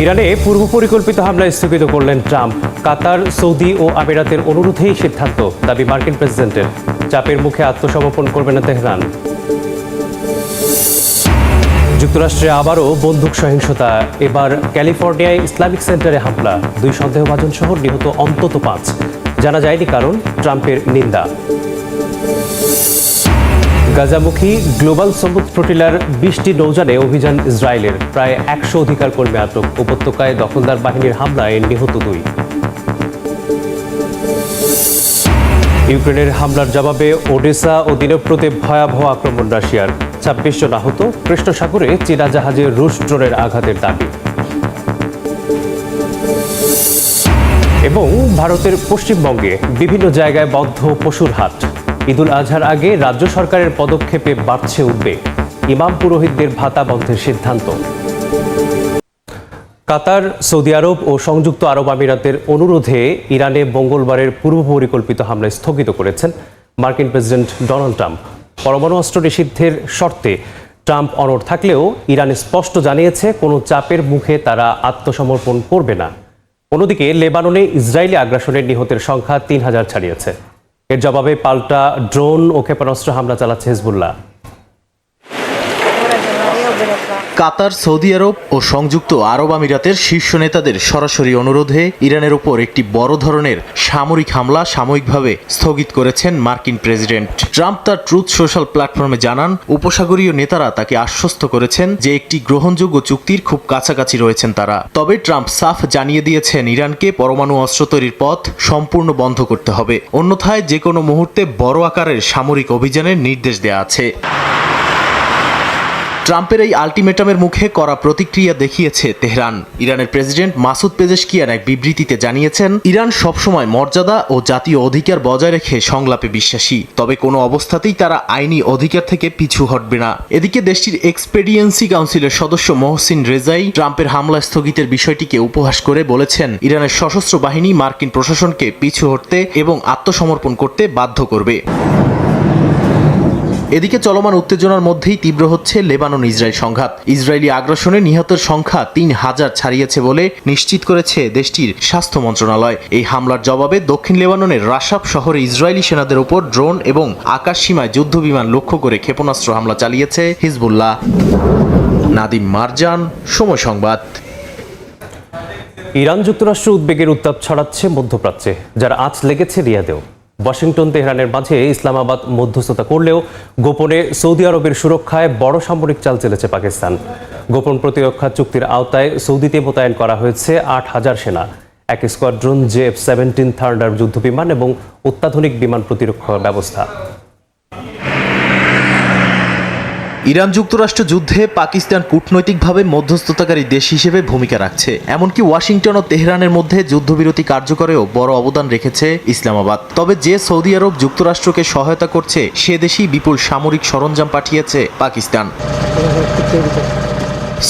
ইরানে পূর্ব পরিকল্পিত হামলা স্থগিত করলেন ট্রাম্প। কাতার, সৌদি ও আমিরাতের অনুরোধেই সিদ্ধান্ত, দাবি মার্কিন প্রেসিডেন্টের। চাপের মুখে আত্মসমর্পণ করবে না তেহরান। যুক্তরাষ্ট্রে আবারও বন্দুক সহিংসতা, এবার ক্যালিফোর্নিয়ায় ইসলামিক সেন্টারে হামলা। 2 সন্দেহভাজন সহ নিহত অন্তত 5। জানা যায়নি কারণ, ট্রাম্পের নিন্দা। গাজামুখী গ্লোবাল সমুদ ফ্লোটিলার 20টি নৌযানে অভিযান ইসরায়েলের। প্রায় 100 অধিকার কর্মী আটক। উপত্যকায় দখলদার বাহিনীর হামলায় নিহত 2। ইউক্রেনের হামলার জবাবে ওডেসা ও দিনপ্রতে ভয়াবহ আক্রমণ রাশিয়ার। 26 জন আহত। কৃষ্ণ সাগরে চীনা জাহাজে রুশ ড্রোনের আঘাতের দাবি। এবং ভারতের পশ্চিমবঙ্গে বিভিন্ন জায়গায় বন্ধ পশুর হাট। ঈদুল আজহার আগে রাজ্য সরকারের পদক্ষেপে বাড়ছে উদ্বেগ। ইমাম পুরোহিতদের ভাতা বন্ধের সিদ্ধান্ত। কাতার, সৌদি আরব ও সংযুক্ত আরব আমিরাতের অনুরোধে ইরানে মঙ্গলবারের পূর্ব পরিকল্পিত হামলা স্থগিত করেছেন মার্কিন প্রেসিডেন্ট ডোনাল্ড ট্রাম্প। পরমাণু অস্ত্র নিষিদ্ধের শর্তে ট্রাম্প অনড় থাকলেও ইরান স্পষ্ট জানিয়েছে, কোনো চাপের মুখে তারা আত্মসমর্পণ করবে না। অন্যদিকে লেবাননে ইসরায়েলি আগ্রাসনের নিহতের সংখ্যা 3000 ছাড়িয়েছে। এর জবাবে পাল্টা ড্রোন ও ক্ষেপণাস্ত্র হামলা চালাচ্ছে হিজবুল্লাহ। কাতার, সৌদি আরব ও সংযুক্ত আরব আমিরাতের শীর্ষ নেতাদের সরাসরি অনুরোধে ইরানের উপর একটি বড় ধরনের সামরিক হামলা সাময়িকভাবে স্থগিত করেছেন মার্কিন প্রেসিডেন্ট ট্রাম্প। তার ট্রুথ সোশ্যাল প্ল্যাটফর্মে জানান, উপসাগরীয় নেতারা তাকে আশ্বস্ত করেছেন যে একটি গ্রহণযোগ্য চুক্তির খুব কাছাকাছি রয়েছেন তারা। তবে ট্রাম্প সাফ জানিয়ে দিয়েছেন, ইরানকে পরমাণু অস্ত্র তৈরির পথ সম্পূর্ণ বন্ধ করতে হবে, অন্যথায় যে কোনো মুহূর্তে বড় আকারের সামরিক অভিযানের নির্দেশ দেয়া আছে। ট্রাম্পের এই আলটিমেটামের মুখে কড়া প্রতিক্রিয়া দেখিয়েছে তেহরান। ইরানের প্রেসিডেন্ট মাসুদ পেজেশকিয়ান এক বিবৃতিতে জানিয়েছেন, ইরান সবসময় মর্যাদা ও জাতীয় অধিকার বজায় রেখে সংলাপে বিশ্বাসী, তবে কোনো অবস্থাতেই তারা আইনি অধিকার থেকে পিছু হটবে না। এদিকে দেশটির এক্সপেডিয়েন্সি কাউন্সিলের সদস্য মহসিন রেজাই ট্রাম্পের হামলা স্থগিতের বিষয়টিকে উপহাস করে বলেছেন, ইরানের সশস্ত্র বাহিনী মার্কিন প্রশাসনকে পিছু হটতে এবং আত্মসমর্পণ করতে বাধ্য করবে। এদিকে চলমান উত্তেজনার মধ্যেই তীব্র হচ্ছে লেবানন ইসরায়েল সংঘাত। ইসরায়েলি আগ্রাসনে নিহতের সংখ্যা 3000 ছাড়িয়েছে বলে নিশ্চিত করেছে দেশটির স্বাস্থ্য মন্ত্রণালয়। এই হামলার জবাবে দক্ষিণ লেবাননের রাশাব শহরে ইসরায়েলি সেনাদের উপর ড্রোন এবং আকাশ সীমায় যুদ্ধবিমান লক্ষ্য করে ক্ষেপণাস্ত্র হামলা চালিয়েছে হিজবুল্লাহ। নাদিম মারজান, সময় সংবাদ। ইরান যুক্তরাষ্ট্র উদ্বেগের উত্তাপ ছড়াচ্ছে মধ্যপ্রাচ্যে, যার আঁচ লেগেছে রিয়াদেও। ওয়াশিংটন, তেহরানের মাঝে ইসলামাবাদ মধ্যস্থতা করলেও গোপনে সৌদি আরবের সুরক্ষায় বড় সামরিক চাল চেলেছে পাকিস্তান। গোপন প্রতিরক্ষা চুক্তির আওতায় সৌদিতে মোতায়েন করা হয়েছে 8000 সেনা, 1 স্কোয়াড্রন JF-17 থান্ডার যুদ্ধবিমান এবং অত্যাধুনিক বিমান প্রতিরক্ষা ব্যবস্থা। ইরান যুক্তরাষ্ট্র যুদ্ধে পাকিস্তান কূটনৈতিকভাবে মধ্যস্থতাকারী দেশ হিসেবে ভূমিকা রাখছে। এমনকি ওয়াশিংটন ও তেহরানের মধ্যে যুদ্ধবিরতি কার্যকরেও বড় অবদান রেখেছে ইসলামাবাদ। তবে যে সৌদি আরব যুক্তরাষ্ট্রকে সহায়তা করছে, সে দেশই বিপুল সামরিক সরঞ্জাম পাঠিয়েছে পাকিস্তান।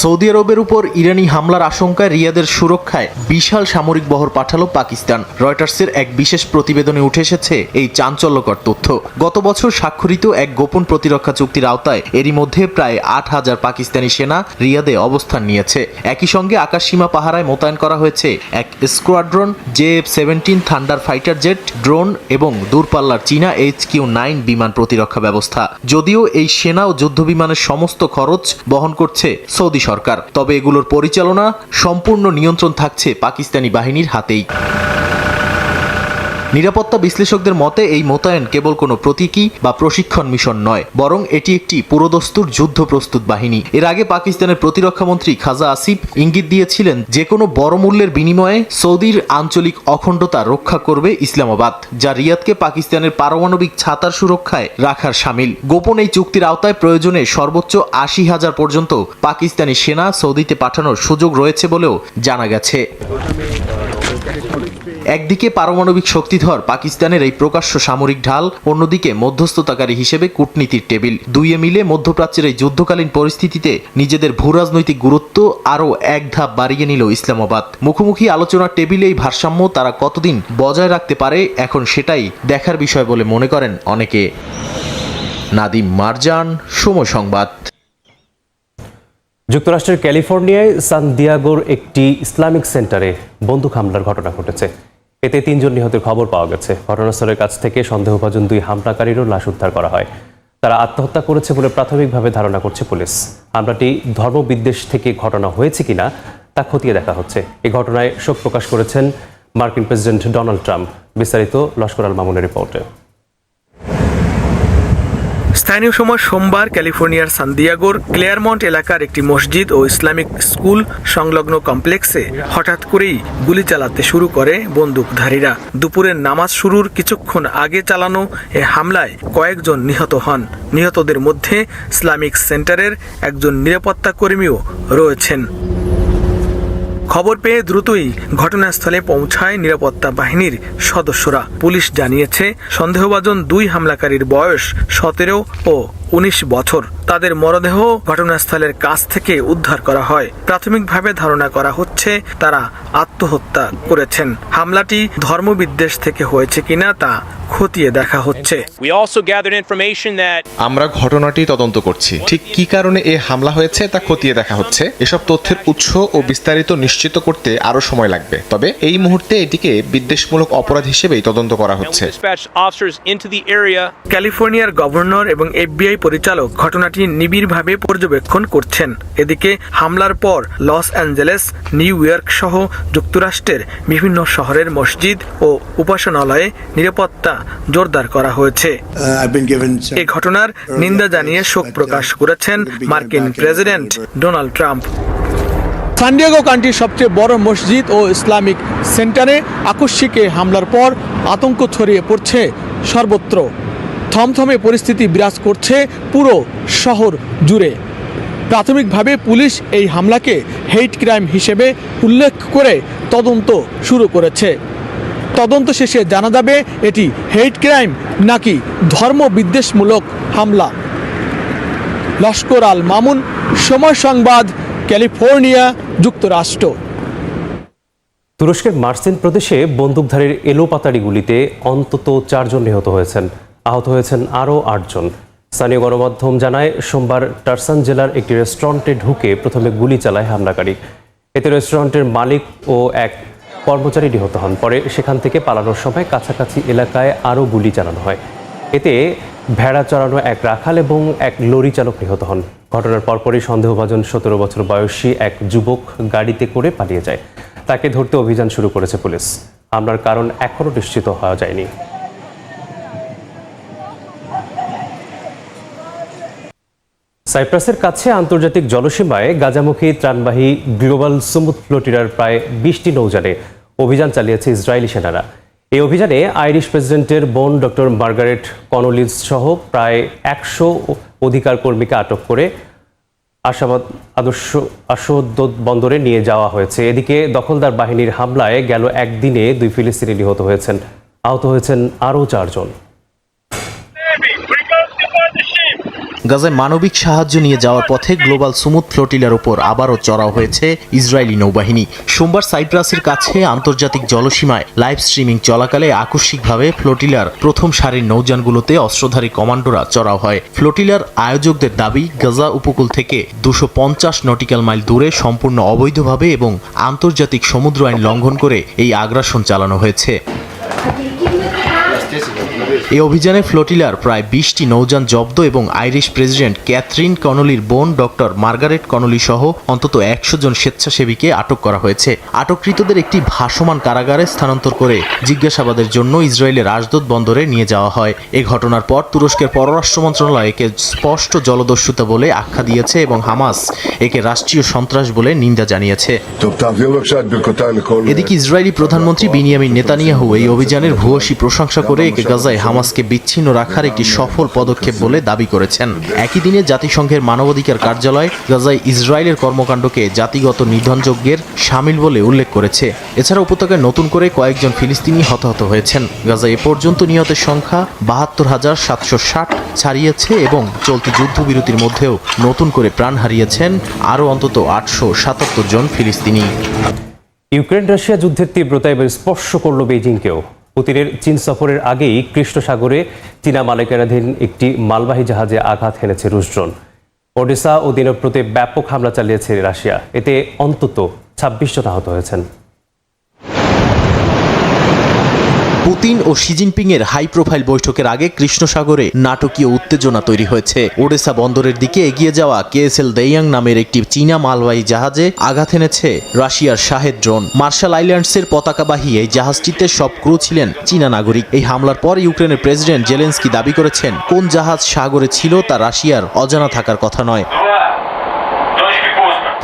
সৌদি আরবের উপর ইরানি হামলার আশঙ্কায় রিয়াদের সুরক্ষায় বিশাল সামরিক বহর পাঠালো পাকিস্তান। রয়টার্সের এক বিশেষ প্রতিবেদনে উঠে এসেছে এই চাঞ্চল্যকর তথ্য। গত বছর স্বাক্ষরিত এক গোপন প্রতিরক্ষা চুক্তির আওতায় এরই মধ্যে প্রায় 8000 পাকিস্তানি সেনা রিয়াদে অবস্থান নিয়েছে। একই সঙ্গে আকাশসীমা পাহারায় মোতায়েন করা হয়েছে 1 squadron JF-17 thunder fighter jet, drone এবং দূরপাল্লার চীনা HQ-9 বিমান প্রতিরক্ষা ব্যবস্থা। যদিও এই সেনা ও যুদ্ধবিমানের সমস্ত খরচ বহন করছে সৌদি সরকার, তবে এগুলোর পরিচালনা সম্পূর্ণ নিয়ন্ত্রণ থাকছে পাকিস্তানি বাহিনীর হাতেই। নিরাপত্তা বিশ্লেষকদের মতে এই মোতায়েন কেবল কোনো প্রতীকী বা প্রশিক্ষণ মিশন নয়, বরং এটি একটি পুরোদস্তুর যুদ্ধ প্রস্তুত বাহিনী। এর আগে পাকিস্তানের প্রতিরক্ষামন্ত্রী খাজা আসিফ ইঙ্গিত দিয়েছিলেন, যে কোনো বড় মূল্যের বিনিময়ে সৌদির আঞ্চলিক অখণ্ডতা রক্ষা করবে ইসলামাবাদ, যা রিয়াদকে পাকিস্তানের পারমাণবিক ছাতার সুরক্ষায় রাখার শামিল। গোপন এই চুক্তির আওতায় প্রয়োজনে সর্বোচ্চ 80,000 পর্যন্ত পাকিস্তানি সেনা সৌদিতে পাঠানোর সুযোগ রয়েছে বলেও জানা গেছে। একদিকে পারমাণবিক শক্তিধর পাকিস্তানের এই প্রকাশ্য সামরিক ঢাল, অন্যদিকে মধ্যস্থতাকারী হিসেবে কূটনীতির টেবিল। দুইয়ে মিলে মধ্যপ্রাচ্যের এই যুদ্ধকালীন পরিস্থিতিতে নিজেদের ভূরাজনৈতিক গুরুত্ব আরও এক ধাপ বাড়িয়ে নিল ইসলামাবাদ। মুখোমুখি আলোচনার টেবিলে এই ভারসাম্য তারা কতদিন বজায় রাখতে পারে, এখন সেটাই দেখার বিষয় বলে মনে করেন অনেকে। নাদিম মারজান, সময় সংবাদ। যুক্তরাষ্ট্রের ক্যালিফোর্নিয়ায় সান দিয়াগোর একটি ইসলামিক সেন্টারে বন্দুক হামলার ঘটনা ঘটেছে। এতে 3 জন নিহতের খবর পাওয়া গেছে। ঘটনাস্থলের কাছ থেকে সন্দেহভাজন 2 হামলাকারীরও লাশ উদ্ধার করা হয়। তারা আত্মহত্যা করেছে বলে প্রাথমিকভাবে ধারণা করছে পুলিশ। হামলাটি ধর্মবিদ্বেষ থেকে ঘটনা হয়েছে কিনা তা খতিয়ে দেখা হচ্ছে। এই ঘটনায় শোক প্রকাশ করেছেন মার্কিন প্রেসিডেন্ট ডোনাল্ড ট্রাম্প। বিস্তারিত লস্কর আল মামুনের রিপোর্টে। স্থানীয় সময় সোমবার ক্যালিফোর্নিয়ার সান দিয়াগোর ক্লেয়ারমন্ট এলাকার একটি মসজিদ ও ইসলামিক স্কুল সংলগ্ন কমপ্লেক্সে হঠাৎ করেই গুলি চালাতে শুরু করে বন্দুকধারীরা। দুপুরের নামাজ শুরুর কিছুক্ষণ আগে চালানো এ হামলায় কয়েকজন নিহত হন। নিহতদের মধ্যে ইসলামিক সেন্টারের একজন নিরাপত্তা কর্মীও রয়েছেন। খবর পেয়ে দ্রুতই ঘটনাস্থলে পৌঁছায় নিরাপত্তা বাহিনীর সদস্যরা। পুলিশ জানিয়েছে সন্দেহভাজন 2 হামলাকারীর বয়স 17 ও 19 বছর। তাদের মরদেহ ঘটনাস্থলের কাছ থেকে উদ্ধার করা হয়। প্রাথমিকভাবে ধারণা করা হচ্ছে তারা আত্মহত্যা করেছেন। হামলাটি ধর্মবিদ্বেষ থেকে হয়েছে কিনা তা খতিয়ে দেখা হচ্ছে। আমরা ঘটনাটি তদন্ত করছি। ঠিক কি কারণে এ হামলা হয়েছে তা খতিয়ে দেখা হচ্ছে। এসব তথ্যের উৎস ও বিস্তারিত নিশ্চিত করতে আরো সময় লাগবে। তবে এই মুহূর্তে এটিকে বিদ্বেষমূলক অপরাধ হিসেবেই তদন্ত করা হচ্ছে। ক্যালিফোর্নিয়ার গভর্নর এবং FBI পরিচালক ঘটনাটি নিবিড়ভাবে পর্যবেক্ষণ করছেন। এদিকে হামলার পর লস অ্যাঞ্জেলেস, নিউ ইয়র্ক সহ যুক্তরাষ্ট্রের বিভিন্ন শহরের মসজিদ ও উপাসনালয়ে নিরাপত্তা জোরদার করা হয়েছে। এই ঘটনার নিন্দা জানিয়ে শোক প্রকাশ করেছেন মার্কিন president Donald Trump. San Diego কান্ট্রির সবচেয়ে বড় মসজিদ ও ইসলামিক সেন্টারে আকস্মিক এই হামলার পর আতঙ্ক ছড়িয়ে পড়ছে সর্বত্র। থমথমে পরিস্থিতি বিরাজ করছে পুরো শহর জুড়ে। প্রাথমিকভাবে পুলিশ এই হামলাকে হেইট ক্রাইম হিসেবে উল্লেখ করে তদন্ত শুরু করেছে। তদন্ত শেষে জানা যাবে এটি হেইট ক্রাইম নাকি ধর্মবিদ্বেষমূলক হামলা। লস্কর আল মামুন, সময় সংবাদ, ক্যালিফোর্নিয়া, যুক্তরাষ্ট্র। তুরস্কের মার্সিন প্রদেশে বন্দুকধারীর এলোপাতাড়ি গুলিতে অন্তত 4 জন নিহত হয়েছেন। আহত হয়েছেন আরও 8 জন। স্থানীয় গণমাধ্যম জানায় সোমবার টারসান জেলার একটি রেস্টুরেন্টে ঢুকে প্রথমে গুলি চালায় হামলাকারী। এতে রেস্টুরেন্টের মালিক ও এক কর্মচারী নিহত হন। পরে সেখান থেকে পালানোর সময় কাছাকাছি এলাকায় আরও গুলি চালানো হয়। এতে ভেড়া চড়ানো এক রাখাল এবং এক লরি চালক নিহত হন। ঘটনার পরপরই সন্দেহভাজন 17 বছর বয়সী এক যুবক গাড়িতে করে পালিয়ে যায়। তাকে ধরতে অভিযান শুরু করেছে পুলিশ। হামলার কারণ এখনও নিশ্চিত হওয়া যায়নি। সাইপ্রাসের কাছে আন্তর্জাতিক জলসীমায় গাজামুখী ত্রাণবাহী গ্লোবাল সুমুদ ফ্লোটিরার প্রায় 20টি নৌযানে অভিযান চালিয়েছে ইসরায়েলি সেনারা। এই অভিযানে আইরিশ প্রেসিডেন্টের বোন ডক্টর মার্গারেট কনোলিস সহ প্রায় 100 অধিকার কর্মীকে আটক করে আশোদদ বন্দরে নিয়ে যাওয়া হয়েছে। এদিকে দখলদার বাহিনীর হামলায় গেল একদিনে 2 ফিলিস্তিনি নিহত হয়েছেন। আহত হয়েছেন আরও 4 জন। গাজায় মানবিক সাহায্য নিয়ে যাওয়ার পথে গ্লোবাল সুমুদ ফ্লোটিলার উপর আবারও চড়াও হয়েছে ইসরায়েলি নৌবাহিনী। সোমবার সাইপ্রাসের কাছে আন্তর্জাতিক জলসীমায় লাইভ স্ট্রিমিং চলাকালে আকস্মিকভাবে ফ্লোটিলার প্রথম সারির নৌযানগুলোতে অস্ত্রধারী কমান্ডোরা চড়াও হয়। ফ্লোটিলার আয়োজকদের দাবি, গাজা উপকূল থেকে 250 নটিক্যাল মাইল দূরে সম্পূর্ণ অবৈধভাবে এবং আন্তর্জাতিক সমুদ্র আইন লঙ্ঘন করে এই আগ্রাসন চালানো হয়েছে। এই অভিযানে ফ্লোটিলার প্রায় 20টি নৌযান জব্দ এবং আইরিশ প্রেসিডেন্ট ক্যাথরিন কনোলির বোন ডক্টর মার্গারেট কনোলি সহ অন্তত 100 জন স্বেচ্ছাসেবীকে আটক করা হয়েছে। আটককৃতদের একটি ভাসমান কারাগারে স্থানান্তর করে জিজ্ঞাসাবাদের জন্য ইসরায়েলের আশদোদ বন্দরে নিয়ে যাওয়া হয়। এই ঘটনার পর তুরস্কের পররাষ্ট্র মন্ত্রণালয় একে স্পষ্ট জলদস্যুতা বলে আখ্যা দিয়েছে এবং হামাস একে রাষ্ট্রীয় সন্ত্রাস বলে নিন্দা জানিয়েছে। এদিকে ইসরায়েলি প্রধানমন্ত্রী বিনিয়ামিন নেতানিয়াহু এই অভিযানের ভূয়সী প্রশংসা করে একে গাজায় হামাসকে বিচ্ছিন্ন রাখার একটি সফল পদক্ষেপ বলে দাবি করেছেন। একই দিনে জাতিসংঘের মানবাধিকার কার্যালয় গাজায় ইসরায়েলের কর্মকাণ্ডকে জাতিগত নিধনযজ্ঞের শামিল বলে উল্লেখ করেছে। এছাড়া উপত্যকায় নতুন করে কয়েকজন ফিলিস্তিনি হতাহত হয়েছেন। গাজায় এ পর্যন্ত নিহতের সংখ্যা 72,760 ছাড়িয়েছে এবং চলতি যুদ্ধবিরতির মধ্যেও নতুন করে প্রাণ হারিয়েছেন আরও অন্তত 877 জন ফিলিস্তিনি। ইউক্রেন রাশিয়া যুদ্ধের তীব্রতা এবার স্পর্শ করল বেইজিংকেও। পুতিনের চীন সফরের আগেই কৃষ্ণ সাগরে চীনা মালিকানাধীন একটি মালবাহী জাহাজে আঘাত হেনেছে রুশ ড্রোন। ওডেসা ও দিনপ্রতে ব্যাপক হামলা চালিয়েছে রাশিয়া। এতে অন্তত 26 জন আহত হয়েছেন। পুতিন ও শি জিনপিং এর হাই প্রোফাইল বৈঠকের আগে কৃষ্ণ সাগরে নাটকীয় উত্তেজনা তৈরি হয়েছে। ওডেসা বন্দরের দিকে এগিয়ে যাওয়া কেএসএল দেইয়াং নামের একটি চীনা মালবাহী জাহাজে আঘাত এনেছে রাশিয়ার শাহেদ ড্রোন। মার্শাল আইল্যান্ডসের পতাকাবাহী এই জাহাজটিতে সব ক্রু ছিলেন চীনা নাগরিক। এই হামলার পর ইউক্রেনের প্রেসিডেন্ট জেলেন্সকি দাবি করেছেন, কোন জাহাজ সাগরে ছিল তা রাশিয়ার অজানা থাকার কথা নয়।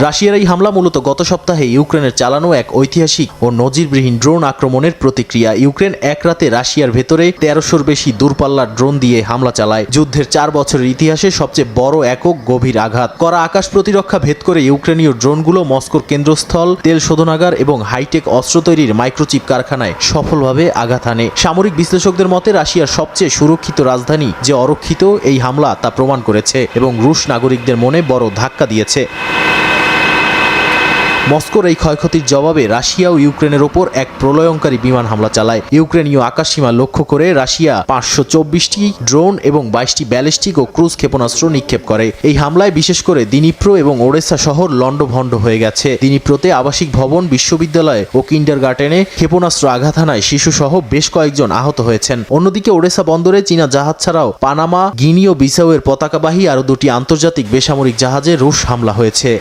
রাশিয়ার এই হামলা মূলত গত সপ্তাহে ইউক্রেনের চালানো এক ঐতিহাসিক ও নজিরবিহীন ড্রোন আক্রমণের প্রতিক্রিয়া। ইউক্রেন এক রাতে রাশিয়ার ভেতরে 1300-র বেশি দূরপাল্লার ড্রোন দিয়ে হামলা চালায়। যুদ্ধের 4 বছরের ইতিহাসে সবচেয়ে বড় একক গভীর আঘাত। করা আকাশ প্রতিরক্ষা ভেদ করে ইউক্রেনীয় ড্রোনগুলো মস্কোর কেন্দ্রস্থল, তেল শোধনাগার এবং হাইটেক অস্ত্র তৈরির মাইক্রোচিপ কারখানায় সফলভাবে আঘাত আনে। সামরিক বিশ্লেষকদের মতে রাশিয়ার সবচেয়ে সুরক্ষিত রাজধানী যে অরক্ষিত, এই হামলা তা প্রমাণ করেছে এবং রুশ নাগরিকদের মনে বড় ধাক্কা দিয়েছে। মস্কোর এই ক্ষয়ক্ষতির জবাবে রাশিয়া ও ইউক্রেনের ওপর এক প্রলয়ঙ্কারী বিমান হামলা চালায়। ইউক্রেনীয় আকাশসীমা লক্ষ্য করে রাশিয়া 524টি ড্রোন এবং 22টি ব্যালিস্টিক ও ক্রুজ ক্ষেপণাস্ত্র নিক্ষেপ করে। এই হামলায় বিশেষ করে দিনিপ্রো এবং ওডেসা শহর লণ্ডভণ্ড হয়ে গেছে। দিনিপ্রোতে আবাসিক ভবন, বিশ্ববিদ্যালয় ও কিন্ডারগার্টেনে ক্ষেপণাস্ত্র আঘাত হানায় শিশুসহ বেশ কয়েকজন আহত হয়েছেন। অন্যদিকে ওডেসা বন্দরে চীনা জাহাজ ছাড়াও পানামা, গিনি ও বিসাউয়ের পতাকাবাহী আরও 2টি আন্তর্জাতিক বেসামরিক জাহাজে রুশ হামলা হয়েছে।